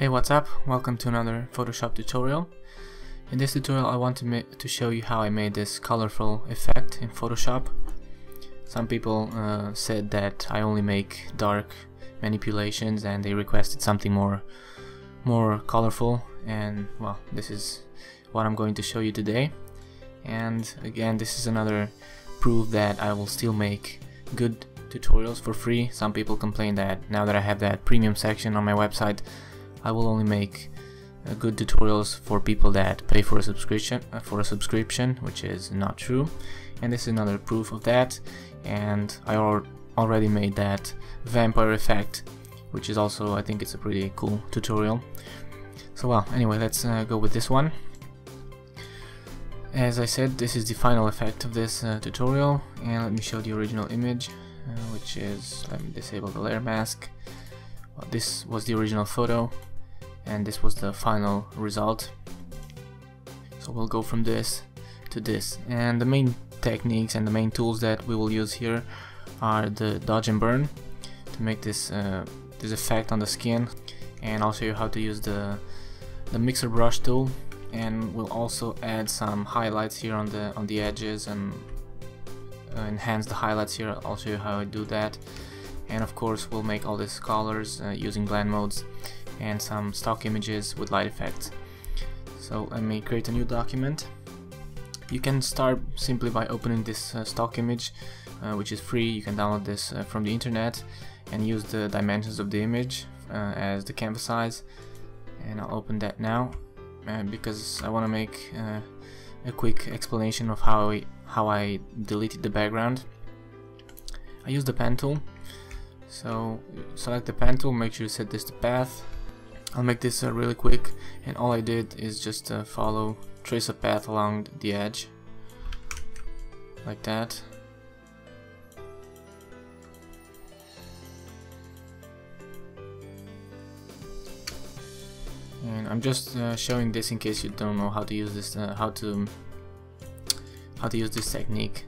Hey, what's up? Welcome to another Photoshop tutorial. In this tutorial I want to show you how I made this colorful effect in Photoshop. Some people said that I only make dark manipulations and they requested something more colorful, and well, this is what I'm going to show you today. And again, this is another proof that I will still make good tutorials for free. Some people complain that now that I have that premium section on my website, I will only make good tutorials for people that pay for a subscription, which is not true. And this is another proof of that. And I already made that vampire effect, which is also, I think it's a pretty cool tutorial. So well, anyway, let's go with this one. As I said, this is the final effect of this tutorial, and let me show the original image, which is, let me disable the layer mask. Well, this was the original photo, and this was the final result. So we'll go from this to this, and the main techniques and the main tools that we will use here are the dodge and burn to make this this effect on the skin, and I'll show you how to use the mixer brush tool, and we'll also add some highlights here on the edges and enhance the highlights here. I'll show you how I do that. And of course we'll make all these colors using blend modes and some stock images with light effects. So let me create a new document. You can start simply by opening this stock image, which is free. You can download this from the internet and use the dimensions of the image as the canvas size. And I'll open that now because I want to make a quick explanation of how I deleted the background. I use the pen tool. So select the pen tool, make sure you set this to path. I'll make this really quick, and all I did is just trace a path along the edge, like that. And I'm just showing this in case you don't know how to use this, how to use this technique,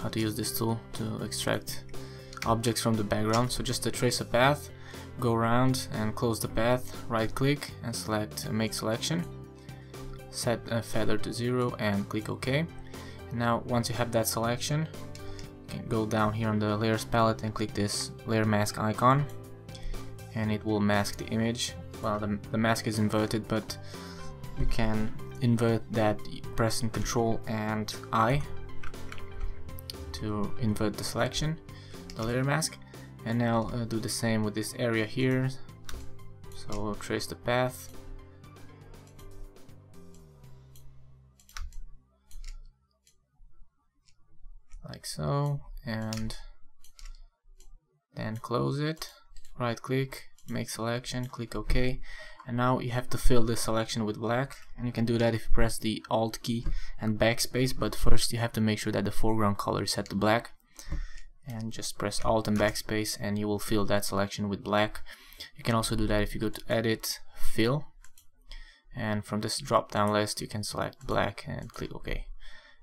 how to use this tool to extract objects from the background. So just to trace a path, go around and close the path, right click and select make selection, set a feather to 0 and click OK. And now once you have that selection, you can go down here on the layers palette and click this layer mask icon, and it will mask the image. Well, the mask is inverted, but you can invert that pressing Ctrl and I to invert the selection, the layer mask. And now do the same with this area here. So trace the path, like so, and then close it, right click, make selection, click OK. And now you have to fill this selection with black, and you can do that if you press the Alt key and backspace, but first you have to make sure that the foreground color is set to black. And just press Alt and backspace and you will fill that selection with black. You can also do that if you go to Edit, Fill, and from this drop down list you can select black and click OK.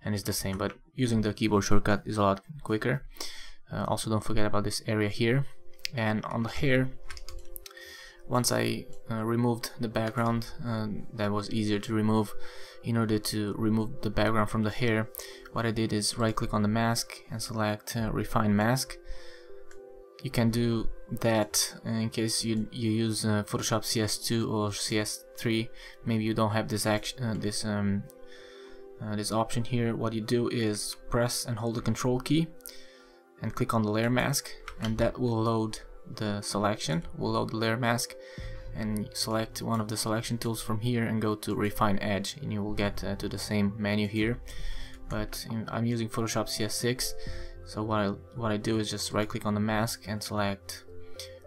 And it's the same, but using the keyboard shortcut is a lot quicker. Also don't forget about this area here. And on the hair, once I removed the background, that was easier to remove. In order to remove the background from the hair, what I did is right click on the mask and select refine mask. You can do that in case you use Photoshop CS2 or CS3. Maybe you don't have this this option here. What you do is press and hold the Control key and click on the layer mask, and that will load the selection, will load the layer mask. And select one of the selection tools from here and go to refine edge, and you will get to the same menu here. But I'm using Photoshop CS6, so what I do is just right click on the mask and select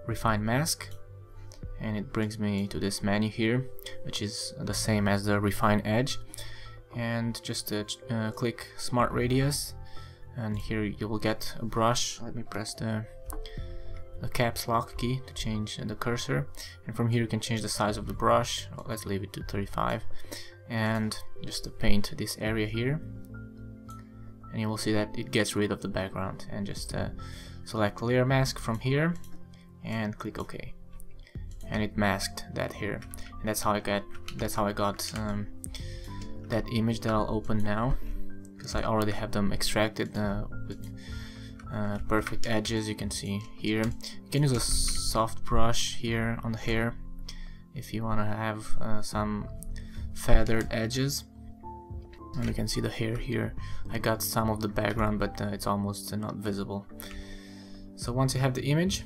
refine mask, and it brings me to this menu here, which is the same as the refine edge. And just click smart radius, and here you will get a brush. Let me press the caps lock key to change the cursor, and from here you can change the size of the brush. Let's leave it to 35, and just to paint this area here, and you will see that it gets rid of the background. And just select layer mask from here and click OK. and it masked that here, and that's how I got that image that I'll open now, because I already have them extracted with perfect edges. You can see here. You can use a soft brush here on the hair if you want to have some feathered edges. And you can see the hair here. I got some of the background, but it's almost not visible. So once you have the image,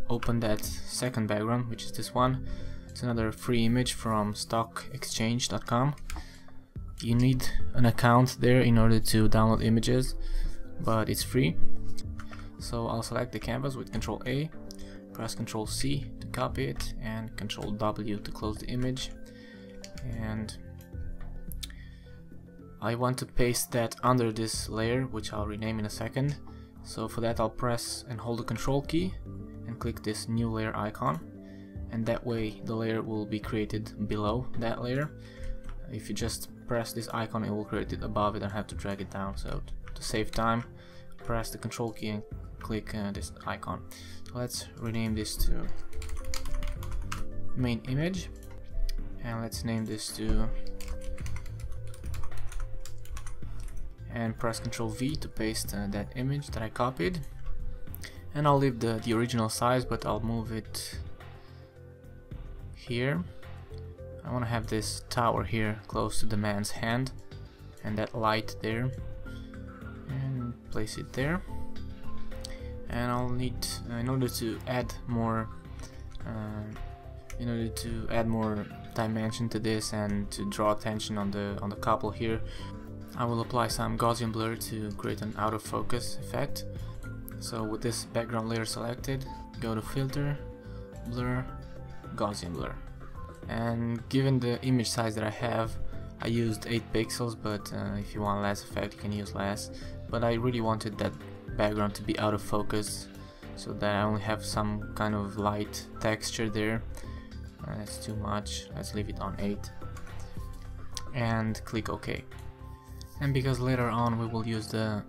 open that second background, which is this one. It's another free image from stockexchange.com. You need an account there in order to download images, but it's free. So I'll select the canvas with Ctrl A, press Ctrl C to copy it, and Ctrl W to close the image. And I want to paste that under this layer, which I'll rename in a second. So for that I'll press and hold the Control key and click this new layer icon, and that way the layer will be created below that layer. If you just press this icon, it will create it above it and have to drag it down. So to save time, press the Control key and click this icon. So let's rename this to main image, and let's name this to, and press Ctrl V to paste that image that I copied. And I'll leave the original size, but I'll move it here. I want to have this tower here close to the man's hand, and that light there, and place it there. And I'll need, in order to add more dimension to this and to draw attention on the couple here, I will apply some Gaussian blur to create an out of focus effect. So with this background layer selected, go to Filter, Blur, Gaussian blur. And given the image size that I have, I used 8 pixels, but if you want less effect you can use less. But I really wanted that background to be out of focus, so that I only have some kind of light texture there. That's too much, let's leave it on 8. And click OK. And because later on we will use the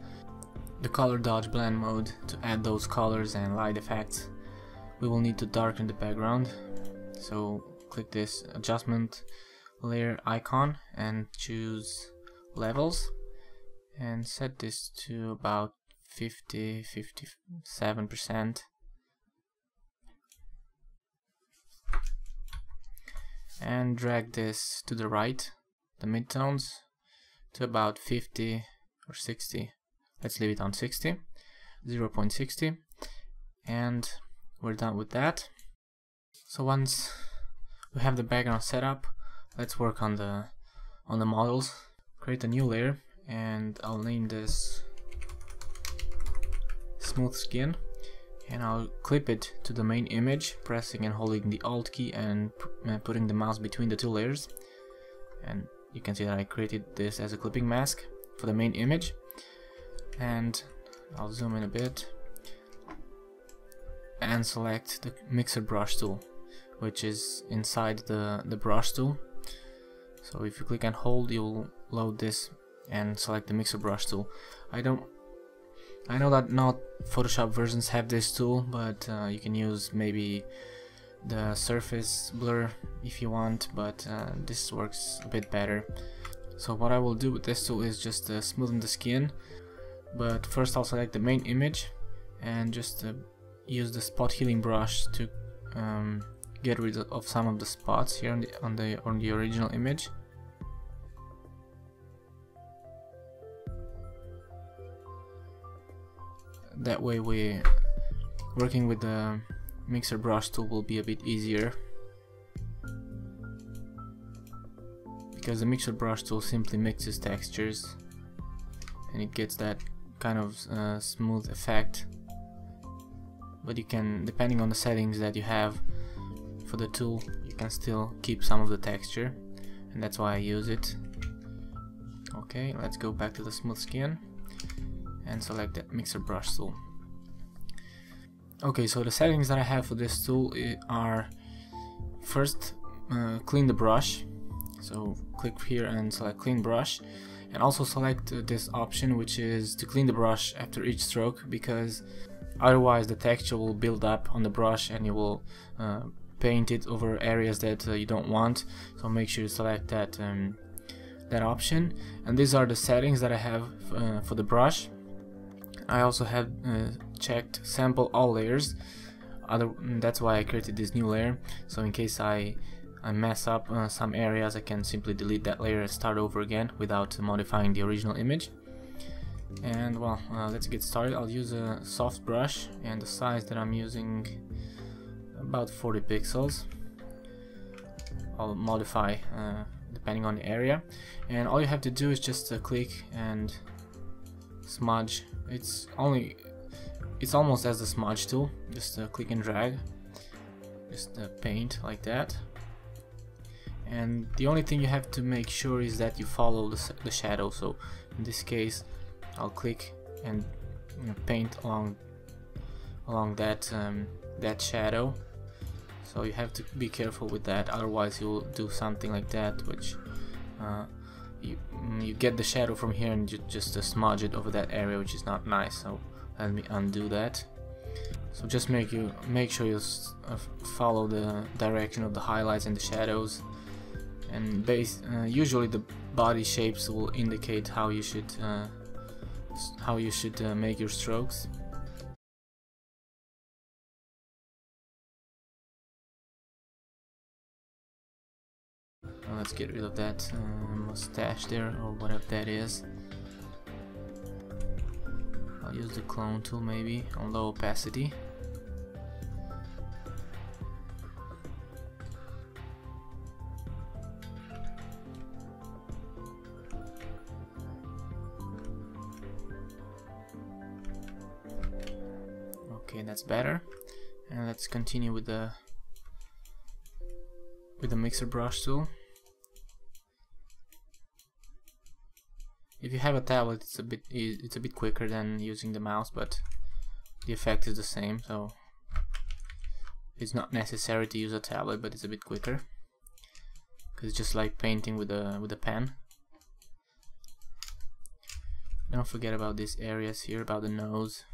color dodge blend mode to add those colors and light effects, we will need to darken the background. So click this adjustment layer icon and choose levels and set this to about 57%. And drag this to the right, the midtones, to about 50 or 60. Let's leave it on 60, 0.60, and we're done with that. So once we have the background set up, let's work on the models. Create a new layer, and I'll name this Smooth Skin, and I'll clip it to the main image, pressing and holding the Alt key and putting the mouse between the two layers. And you can see that I created this as a clipping mask for the main image. And I'll zoom in a bit and select the mixer brush tool, which is inside the brush tool. So if you click and hold, you'll load this and select the mixer brush tool. I know that not Photoshop versions have this tool, but you can use maybe the surface blur if you want, but this works a bit better. So what I will do with this tool is just smoothen the skin. But first I'll select the main image and just use the spot healing brush to get rid of some of the spots here on the original image. That way working with the mixer brush tool will be a bit easier, because the mixer brush tool simply mixes textures and it gets that kind of smooth effect. But you can, depending on the settings that you have for the tool, you can still keep some of the texture, and that's why I use it. Okay, let's go back to the smooth skin and select the mixer brush tool. Okay, so the settings that I have for this tool are, first, clean the brush. So click here and select clean brush, and also select this option, which is to clean the brush after each stroke, because otherwise the texture will build up on the brush and you will paint it over areas that you don't want, so make sure you select that that option. And these are the settings that I have for the brush. I also have checked sample all layers. That's why I created this new layer, so in case I mess up some areas, I can simply delete that layer and start over again without modifying the original image. And well, let's get started. I'll use a soft brush, and the size that I'm using, about 40 pixels. I'll modify depending on the area, and all you have to do is just click and smudge. It's almost as the smudge tool. Just click and drag, just paint like that. And the only thing you have to make sure is that you follow the shadow. So in this case, I'll click and paint along that that shadow. So you have to be careful with that, otherwise you'll do something like that, which you get the shadow from here and you just smudge it over that area, which is not nice. So let me undo that. So just make sure you follow the direction of the highlights and the shadows, and usually the body shapes will indicate how you should make your strokes. Let's get rid of that mustache there, or whatever that is. I'll use the clone tool maybe on low opacity. Okay, that's better. And let's continue with the mixer brush tool. If you have a tablet, it's a bit quicker than using the mouse, but the effect is the same, so it's not necessary to use a tablet, but it's a bit quicker because it's just like painting with a pen. Don't forget about these areas here, about the nose.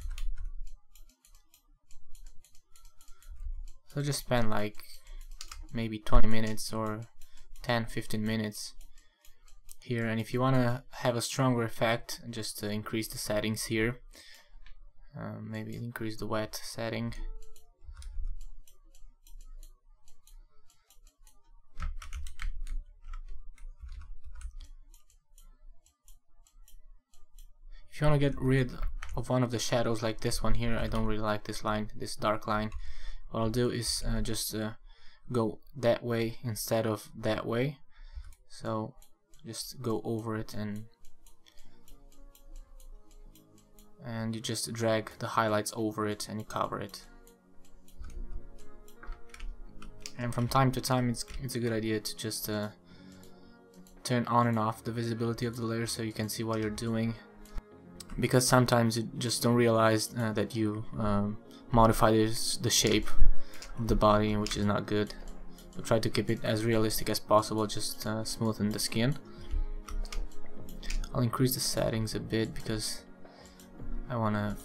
So just spend like maybe 20 minutes or 10-15 minutes here, and if you want to have a stronger effect, just increase the settings here. Maybe increase the wet setting. If you want to get rid of one of the shadows like this one here, I don't really like this line, this dark line, what I'll do is just go that way instead of that way. So just go over it and you just drag the highlights over it and you cover it. And from time to time it's a good idea to just turn on and off the visibility of the layer so you can see what you're doing, because sometimes you just don't realize that you modify the shape of the body, which is not good. So try to keep it as realistic as possible, just smoothen the skin. I'll increase the settings a bit because I want to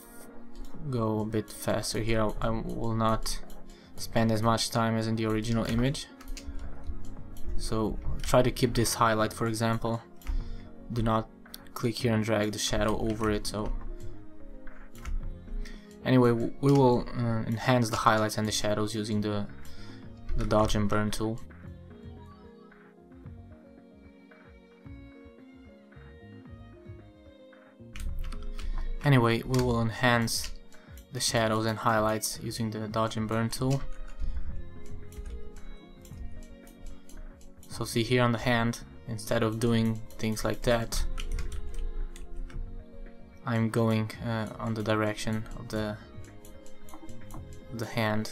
go a bit faster here. I will not spend as much time as in the original image. So try to keep this highlight, for example. Do not click here and drag the shadow over it. So anyway, we will enhance the highlights and the shadows using the dodge and burn tool. Anyway, we will enhance the shadows and highlights using the dodge and burn tool. So see here on the hand, instead of doing things like that, I'm going on the direction of the hand.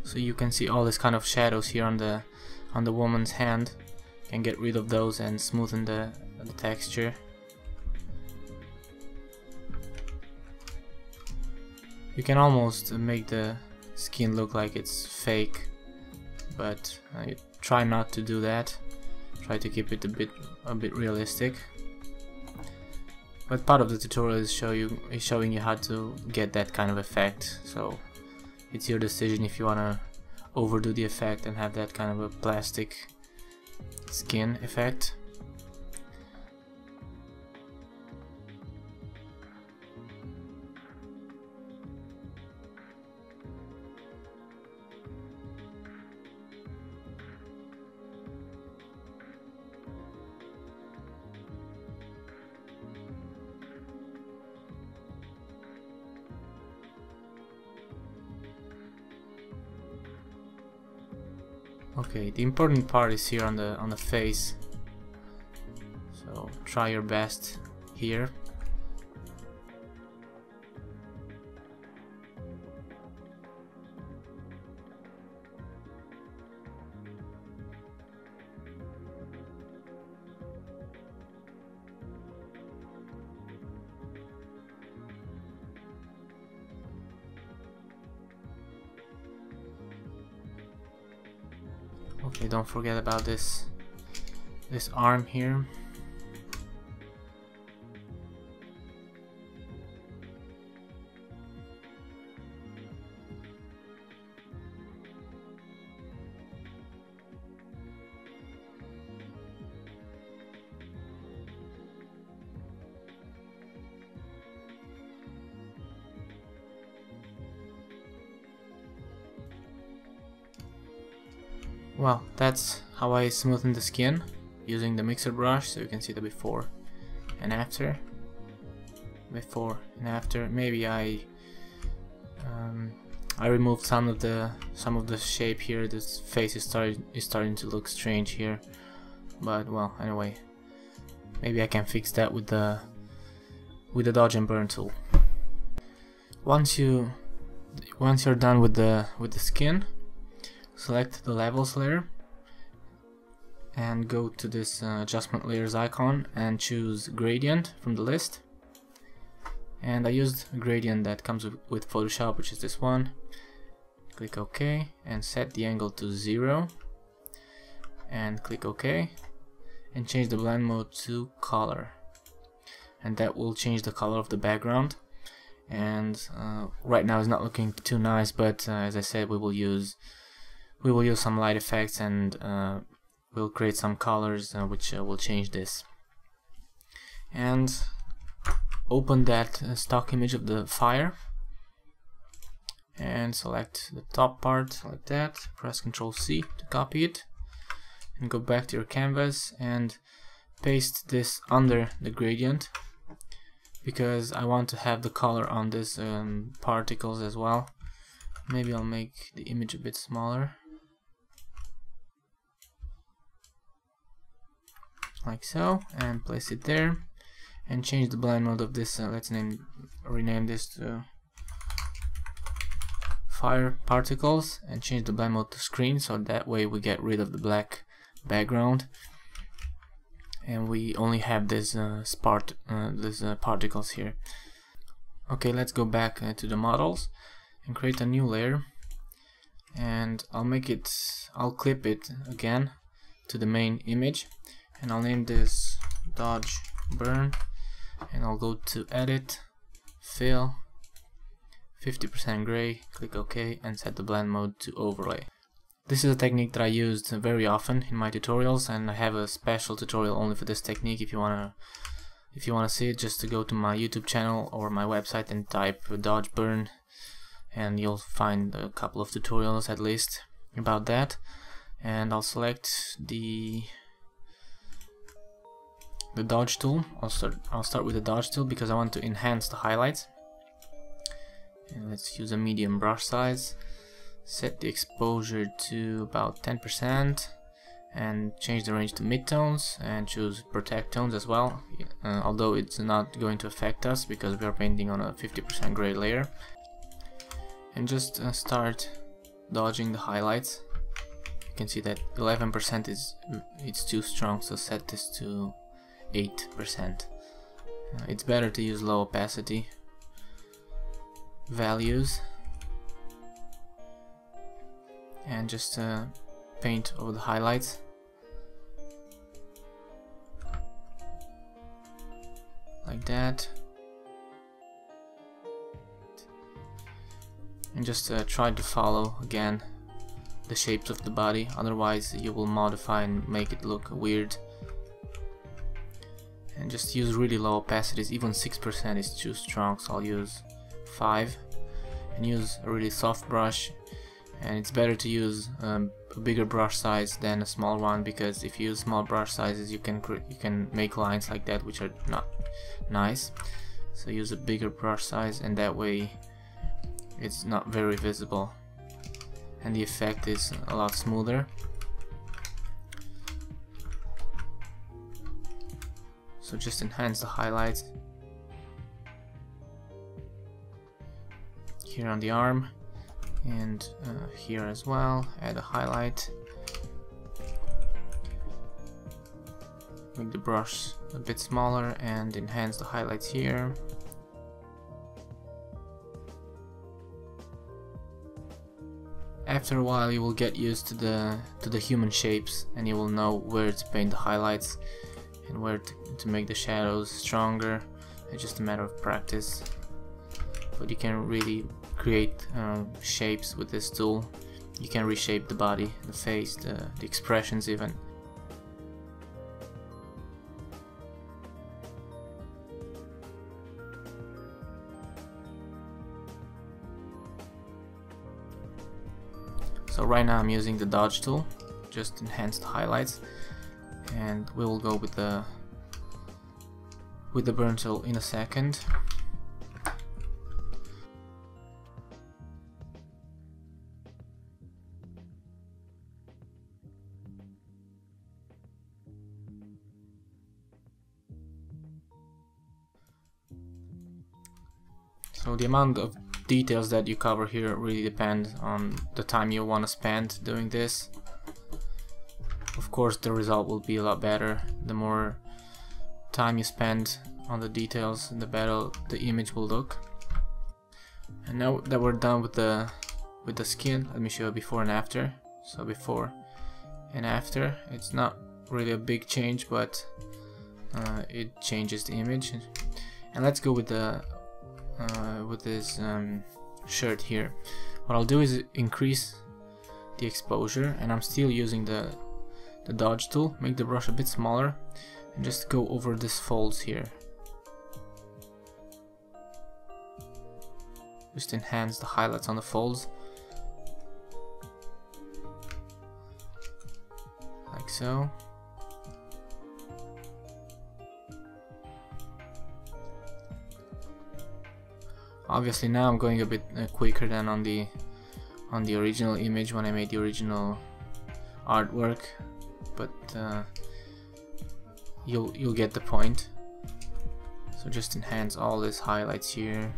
So you can see all this kind of shadows here on the woman's hand. You can get rid of those and smoothen the texture. You can almost make the skin look like it's fake, but you try not to do that. Try to keep it a bit realistic. But part of the tutorial is showing you how to get that kind of effect. So it's your decision if you wanna overdo the effect and have that kind of a plastic skin effect. Okay, the important part is here on the face, so try your best here. Okay, don't forget about this arm here. Well, that's how I smoothen the skin using the mixer brush, so you can see the before and after. Before and after. Maybe I removed some of the shape here. This face is starting to look strange here, but well, anyway, maybe I can fix that with the dodge and burn tool. Once you're done with the skin, select the levels layer and go to this adjustment layers icon and choose gradient from the list. And I used a gradient that comes with Photoshop, which is this one. Click OK and set the angle to 0 and click OK and change the blend mode to color, and that will change the color of the background. And right now it's not looking too nice, but as I said, we will use some light effects and we'll create some colors which will change this. And open that stock image of the fire and select the top part like that, press Ctrl C to copy it, and go back to your canvas and paste this under the gradient, because I want to have the color on this particles as well. Maybe I'll make the image a bit smaller, like so, and place it there, and change the blend mode of this. Let's rename this to fire particles, and change the blend mode to screen, so that way we get rid of the black background and we only have this particles here. Okay, let's go back to the models and create a new layer, and I'll clip it again to the main image, and I'll name this dodge burn, and I'll go to edit, fill, 50% gray, click OK, and set the blend mode to overlay. This is a technique that I used very often in my tutorials, and I have a special tutorial only for this technique. If you wanna see it, just to go to my YouTube channel or my website and type dodge burn, and you'll find a couple of tutorials at least about that. And I'll select the dodge tool. I'll start with the dodge tool because I want to enhance the highlights. And let's use a medium brush size. Set the exposure to about 10% and change the range to midtones, and choose protect tones as well, although it's not going to affect us because we are painting on a 50% gray layer. And just start dodging the highlights. You can see that 11% it's too strong, so set this to 8%. It's better to use low opacity values, and just paint over the highlights like like that. And just try to follow again the shapes of the body, otherwise you will modify and make it look weird. And just use really low opacities, even 6% is too strong, so I'll use 5. And use a really soft brush, and it's better to use a bigger brush size than a small one, because if you use small brush sizes you can make lines like that which are not nice. So use a bigger brush size, and that way it's not very visible and the effect is a lot smoother. So just enhance the highlights here on the arm, and here as well. Add a highlight. Make the brush a bit smaller and enhance the highlights here. After a while you will get used to the human shapes, and you will know where to paint the highlights and where to make the shadows stronger. It's just a matter of practice. But you can really create shapes with this tool. You can reshape the body, the face, the expressions even. So right now I'm using the dodge tool, just enhance the highlights, and we will go with the burn tool in a second. So the amount of details that you cover here really depend on the time you want to spend doing this. Of course the result will be a lot better. The more time you spend on the details, the better the image will look. And now that we're done with the skin, let me show you before and after. So before and after, it's not really a big change, but it changes the image. And let's go with this shirt here. What I'll do is increase the exposure, and I'm still using the dodge tool. Make the brush a bit smaller and just go over these folds here. Just enhance the highlights on the folds, like so. Obviously now I'm going a bit quicker than on the original image when I made the original artwork, but you'll get the point. So just enhance all these highlights here,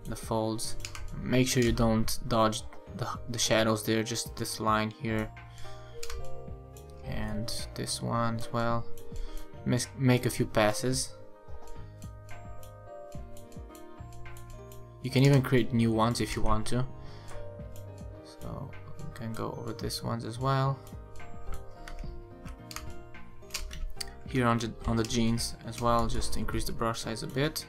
the folds. Make sure you don't dodge the shadows there, just this line here and this one as well. Make a few passes. You can even create new ones if you want to. So you can go over these ones as well. Here on the jeans as well, just increase the brush size a bit.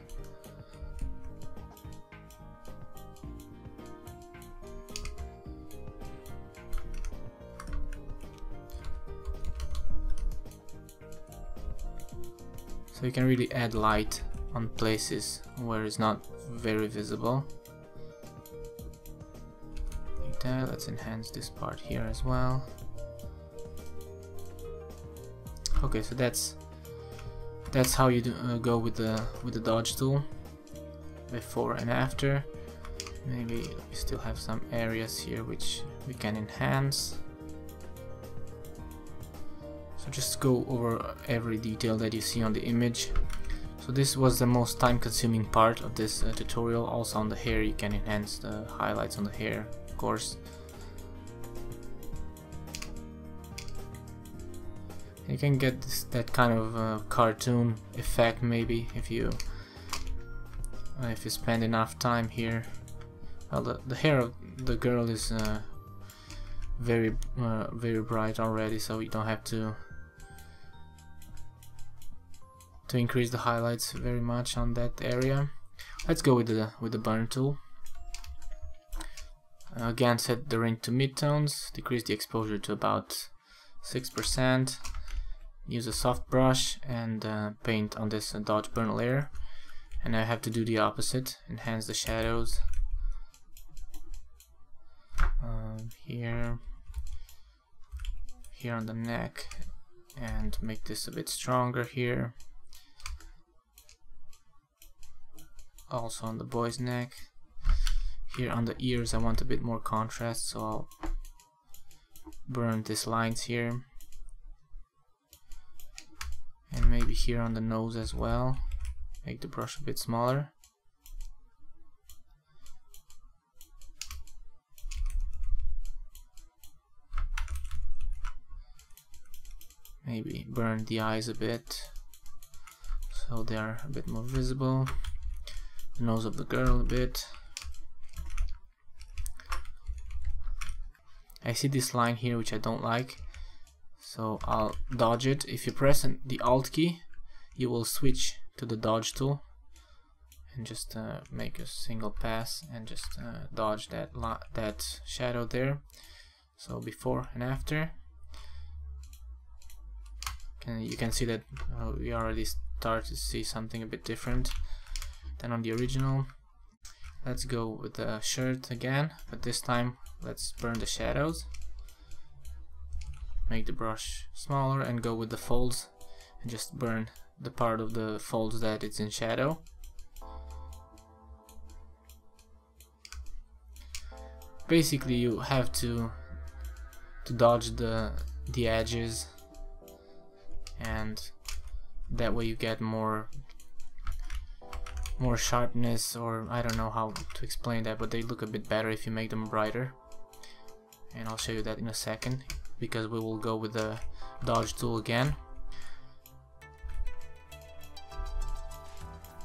So you can really add light on places where it's not very visible. Like that. Let's enhance this part here as well. Okay, so that's how you go with the dodge tool, before and after. Maybe we still have some areas here which we can enhance. So just go over every detail that you see on the image. So this was the most time-consuming part of this tutorial. Also on the hair, you can enhance the highlights on the hair, of course. You can get that kind of cartoon effect maybe if you spend enough time here. Well, the hair of the girl is very bright already, so you don't have to to increase the highlights very much on that area. Let's go with the burn tool. Again, set the ring to midtones, decrease the exposure to about 6%. Use a soft brush and paint on this dodge burn layer. And I have to do the opposite, enhance the shadows here on the neck, and make this a bit stronger here. Also on the boy's neck. Here on the ears I want a bit more contrast, so I'll burn these lines here. And maybe here on the nose as well. Make the brush a bit smaller. Maybe burn the eyes a bit so they are a bit more visible. The nose of the girl a bit. I see this line here which I don't like, so I'll dodge it. If you press the Alt key, you will switch to the dodge tool and just make a single pass and just dodge that shadow there. So before and after. You can see that we already start to see something a bit different than on the original. Let's go with the shirt again, but this time let's burn the shadows. Make the brush smaller and go with the folds and just burn the part of the folds that it's in shadow. Basically you have to dodge the edges, and that way you get more sharpness, or I don't know how to explain that, but they look a bit better if you make them brighter, and I'll show you that in a second, because we will go with the dodge tool again.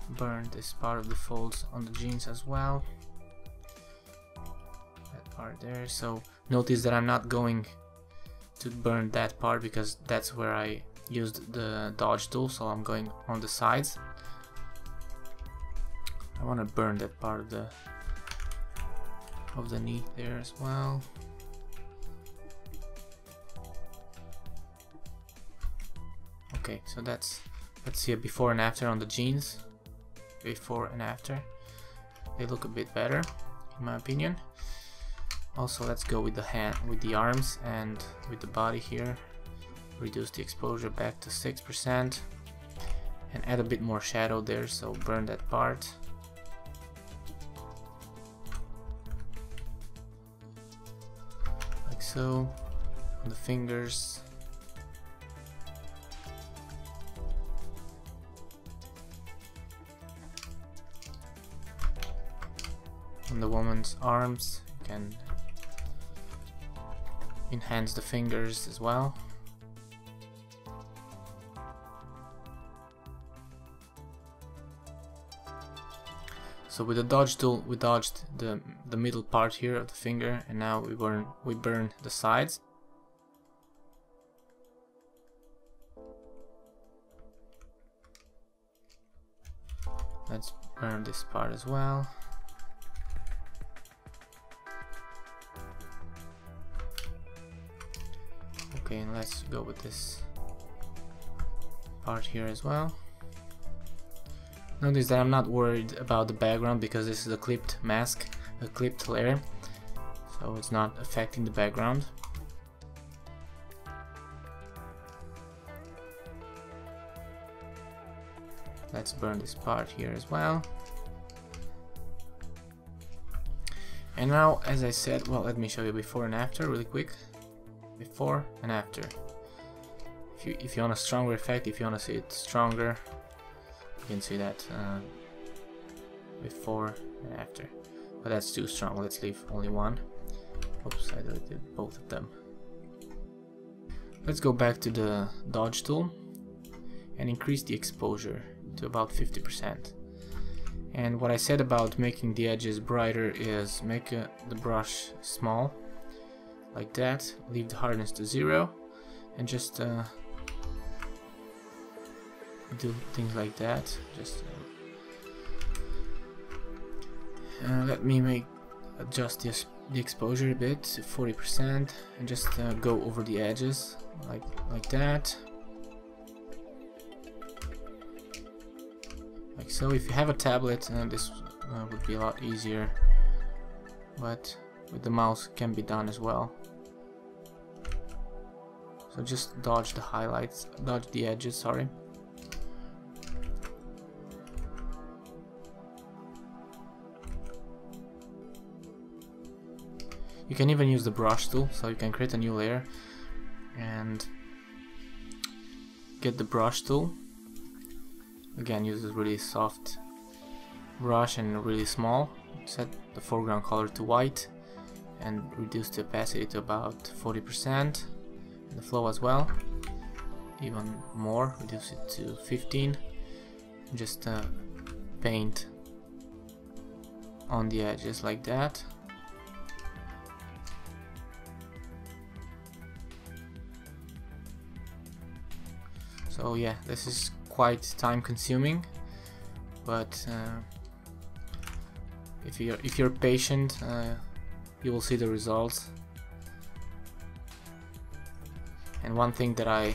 Burn this part of the folds on the jeans as well, that part there. So notice that I'm not going to burn that part because that's where I used the dodge tool, so I'm going on the sides. I want to burn that part of the knee there as well. Okay, so let's see a before and after on the jeans. Before and after, they look a bit better in my opinion. Also, let's go with the arms and with the body here. Reduce the exposure back to 6% and add a bit more shadow there, so burn that part. Like so, on the fingers. On the woman's arms, you can enhance the fingers as well. So with the dodge tool we dodged the middle part here of the finger, and now we burn the sides. Let's burn this part as well. Okay, and let's go with this part here as well. Notice that I'm not worried about the background because this is a clipped mask, a clipped layer, so it's not affecting the background. Let's burn this part here as well. And now, as I said, well, let me show you before and after really quick. Before and after. If you want a stronger effect, if you want to see it stronger, you can see that before and after, but that's too strong. Let's leave only one. Oops, I did both of them. Let's go back to the dodge tool and increase the exposure to about 50%. And what I said about making the edges brighter is make the brush small, like that, leave the hardness to 0, and just do things like that. Just let me adjust the exposure a bit to 40% and just go over the edges like that. Like so. If you have a tablet, this would be a lot easier, but with the mouse it can be done as well. So just dodge the highlights, dodge the edges, sorry. You can even use the brush tool, so you can create a new layer and get the brush tool. Again, use a really soft brush and really small. Set the foreground color to white and reduce the opacity to about 40%, and the flow as well, even more, reduce it to 15. Just paint on the edges like that. So yeah, this is quite time consuming, but if you're patient, you will see the results. And one thing that I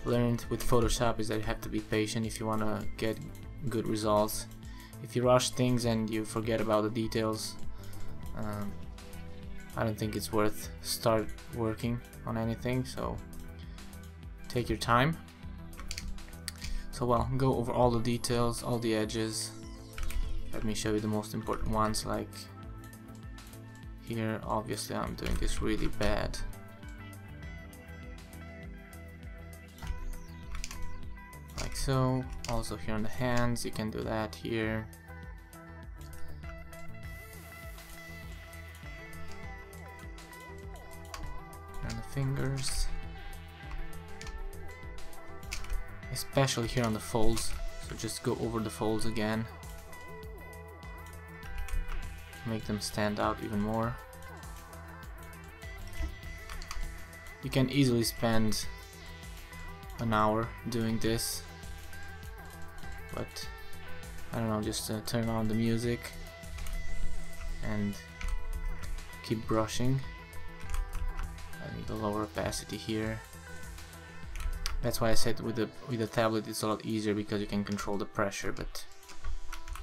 learned with Photoshop is that you have to be patient if you want to get good results. If you rush things and you forget about the details, I don't think it's worth start working on anything. So take your time. So well, go over all the details, all the edges. Let me show you the most important ones, like here. Obviously I'm doing this really bad. Like so. Also here on the hands, you can do that here. Here on the fingers. Especially here on the folds, so just go over the folds again, make them stand out even more. You can easily spend an hour doing this, but I don't know, just turn on the music and keep brushing. I need the lower opacity here. That's why I said with the tablet it's a lot easier because you can control the pressure. But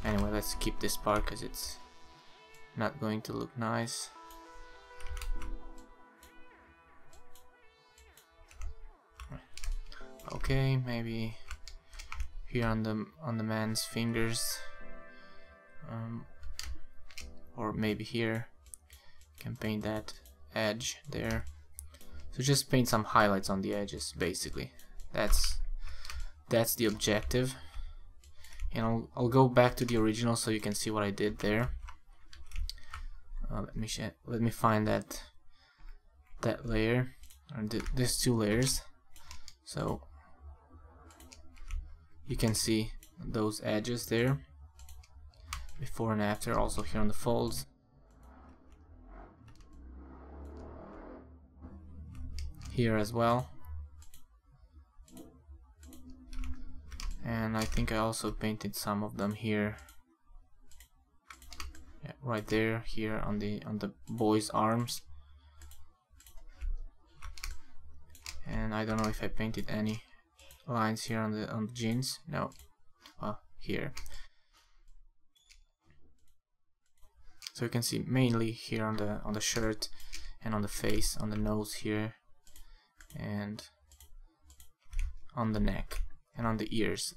anyway, let's keep this part because it's not going to look nice. Okay, maybe here on the man's fingers, or maybe here. You can paint that edge there. So just paint some highlights on the edges, basically. That's the objective. And I'll go back to the original so you can see what I did there. Let me find that layer, or these two layers, so you can see those edges there, before and after. Also here on the folds. Here as well. And I think I also painted some of them here. Yeah, right there, here on the boy's arms. And I don't know if I painted any lines here on the jeans. No. Well, here. So you can see mainly here on the shirt and on the face, on the nose here, and on the neck and on the ears.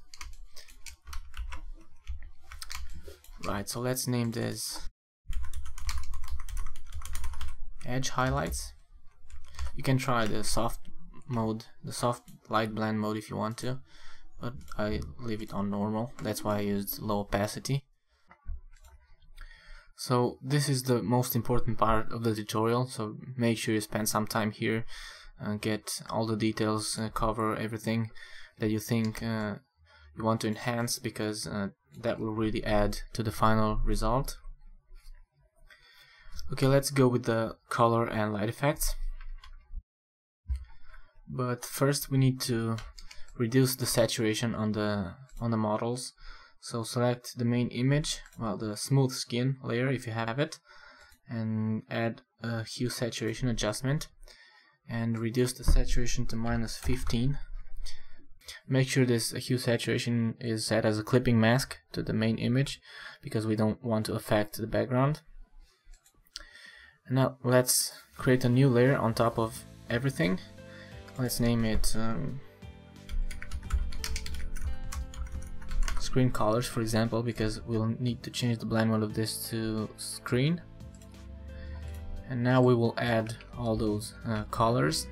Right, so let's name this edge highlights. You can try the soft mode, the soft light blend mode if you want to, but I leave it on normal. That's why I used low opacity. So this is the most important part of the tutorial, so make sure you spend some time here and get all the details, cover everything that you think you want to enhance, because that will really add to the final result. Okay, let's go with the color and light effects. But first we need to reduce the saturation on the models. So select the main image, well, the smooth skin layer if you have it, and add a hue saturation adjustment and reduce the saturation to -15. Make sure this hue saturation is set as a clipping mask to the main image because we don't want to affect the background. And now let's create a new layer on top of everything. Let's name it screen colors, for example, because we'll need to change the blend mode of this to screen. And now we will add all those colors.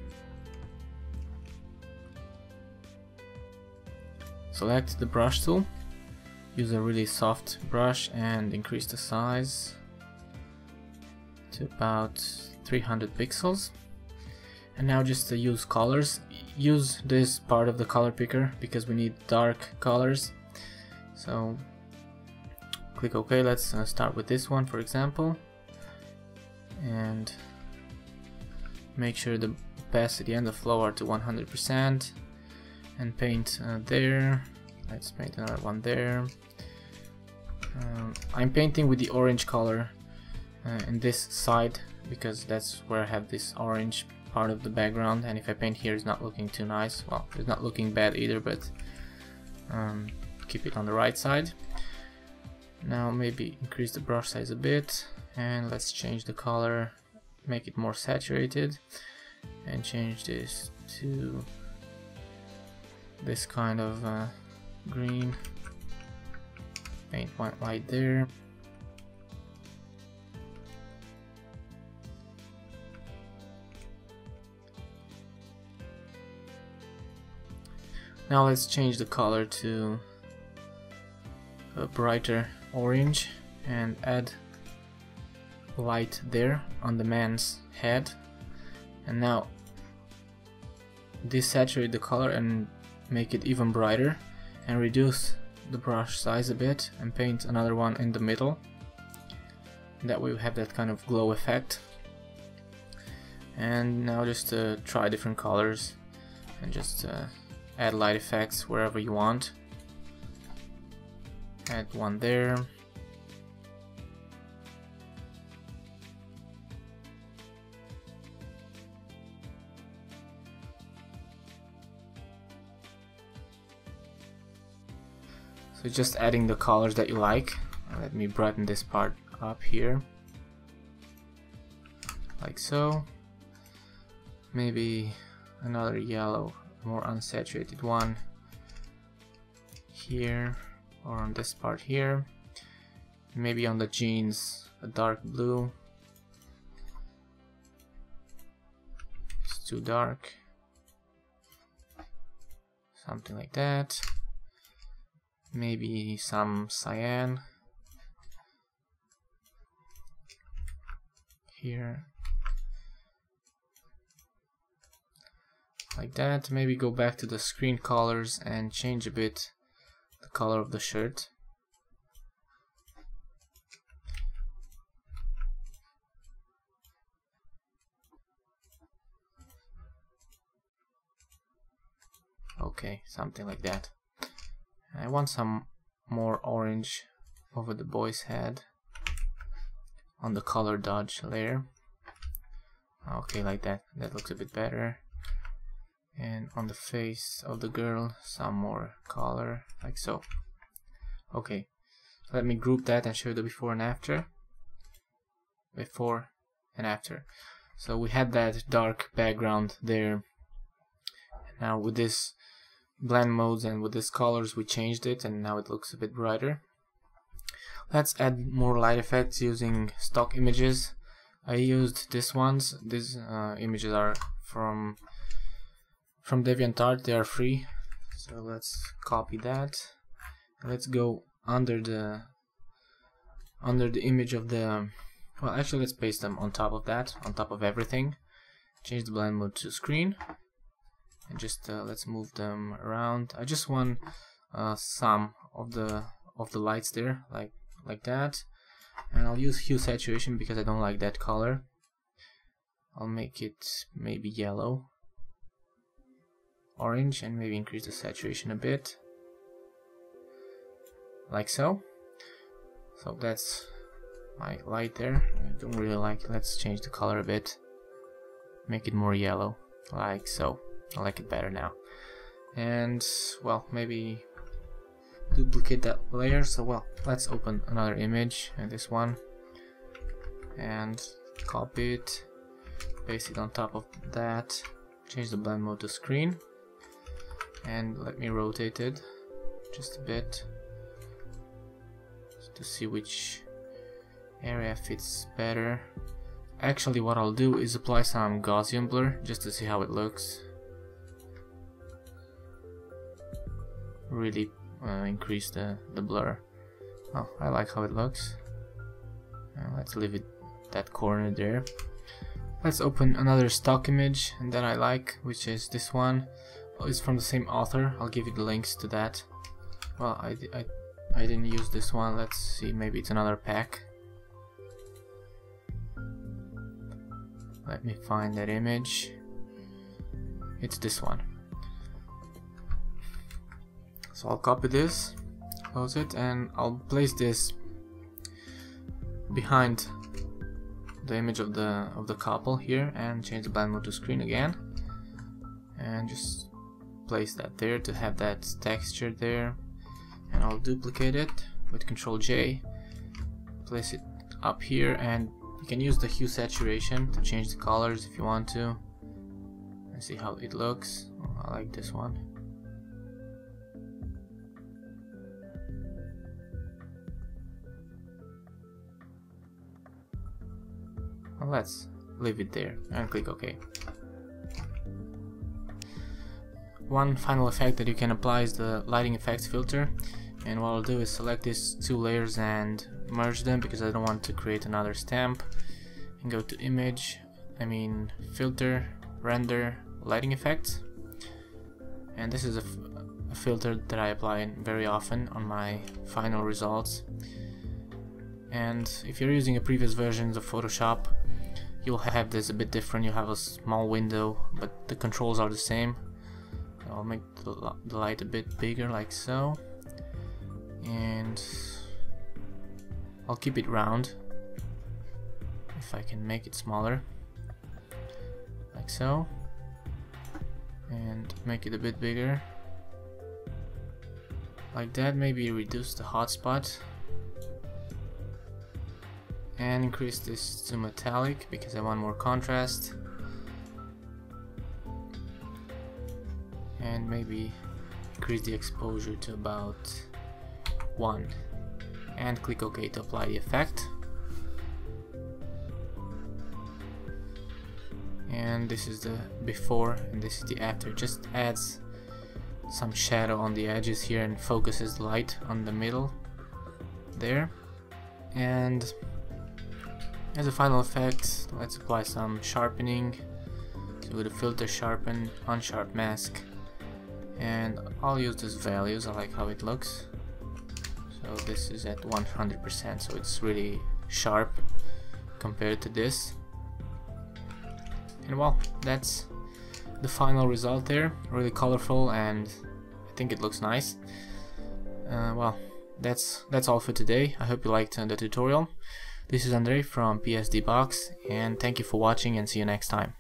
Select the brush tool, use a really soft brush and increase the size to about 300 pixels. And now just to use colors, use this part of the color picker because we need dark colors. So click OK. Let's start with this one, for example, and make sure the opacity and the flow are to 100%. And paint there. Let's paint another one there. I'm painting with the orange color in this side because that's where I have this orange part of the background, and if I paint here it's not looking too nice. Well, it's not looking bad either, but keep it on the right side. Now maybe increase the brush size a bit, and let's change the color, make it more saturated, and change this to this kind of green. Paint one right there. Now let's change the color to a brighter orange and add light there on the man's head. And now desaturate the color and make it even brighter, and reduce the brush size a bit and paint another one in the middle. That way we have that kind of glow effect. And now just try different colors and just add light effects wherever you want. Add one there. So just adding the colors that you like. Let me brighten this part up here, like so. Maybe another yellow, more unsaturated one here, or on this part here. Maybe on the jeans a dark blue. It's too dark. Something like that. Maybe some cyan here, like that. Maybe go back to the screen colors and change a bit the color of the shirt. Okay, something like that. I want some more orange over the boy's head on the color dodge layer. Okay, like that. That looks a bit better. And on the face of the girl, some more color, like so. Okay, let me group that and show you the before and after. Before and after. So we had that dark background there. Now with this blend modes and with these colors we changed it, and now it looks a bit brighter. Let's add more light effects using stock images. I used these ones. These images are from DeviantArt. They are free, so let's copy that. Let's go under the image of the, well, actually let's paste them on top of that, on top of everything. Change the blend mode to screen. And just let's move them around. I just want some of the lights there, like that. And I'll use hue saturation because I don't like that color. I'll make it maybe yellow, orange and maybe increase the saturation a bit, like so. So that's my light there. I don't really like it. Let's change the color a bit, make it more yellow, like so. I like it better now. And well, maybe duplicate that layer. So well, let's open another image, and this one, and copy it, paste it on top of that, change the blend mode to screen, and let me rotate it just a bit to see which area fits better. Actually, what I'll do is apply some Gaussian blur just to see how it looks. Really increase the blur. Oh, I like how it looks. Let's leave it that corner there. Let's open another stock image and that I like, which is this one. It's from the same author. I'll give you the links to that. Well, I didn't use this one. Let's see, maybe it's another pack. Let me find that image. It's this one. So I'll copy this, close it, and I'll place this behind the image of the couple here, and change the blend mode to screen again, and just place that there to have that texture there. And I'll duplicate it with Ctrl J, place it up here, and you can use the hue saturation to change the colors if you want to, and see how it looks. I like this one. Well, let's leave it there and click OK. One final effect that you can apply is the lighting effects filter, and what I'll do is select these two layers and merge them because I don't want to create another stamp, and go to image, filter, render, lighting effects, and this is a filter that I apply very often on my final results. And if you're using a previous versions of Photoshop, you'll have this a bit different. You have a small window, but the controls are the same. I'll make the light a bit bigger, like so, and I'll keep it round if I can make it smaller, like so, and make it a bit bigger like that. Maybe reduce the hotspot and increase this to metallic because I want more contrast, and maybe increase the exposure to about 1, and click OK to apply the effect. And this is the before and this is the after. It just adds some shadow on the edges here and focuses the light on the middle there. And as a final effect, let's apply some sharpening. So with a filter, sharpen, unsharp mask, and I'll use these values. I like how it looks. So this is at 100%, so it's really sharp compared to this. And well, that's the final result there. Really colorful, and I think it looks nice. Well, that's all for today. I hope you liked the tutorial. This is Andre from PSD Box, and thank you for watching, and see you next time.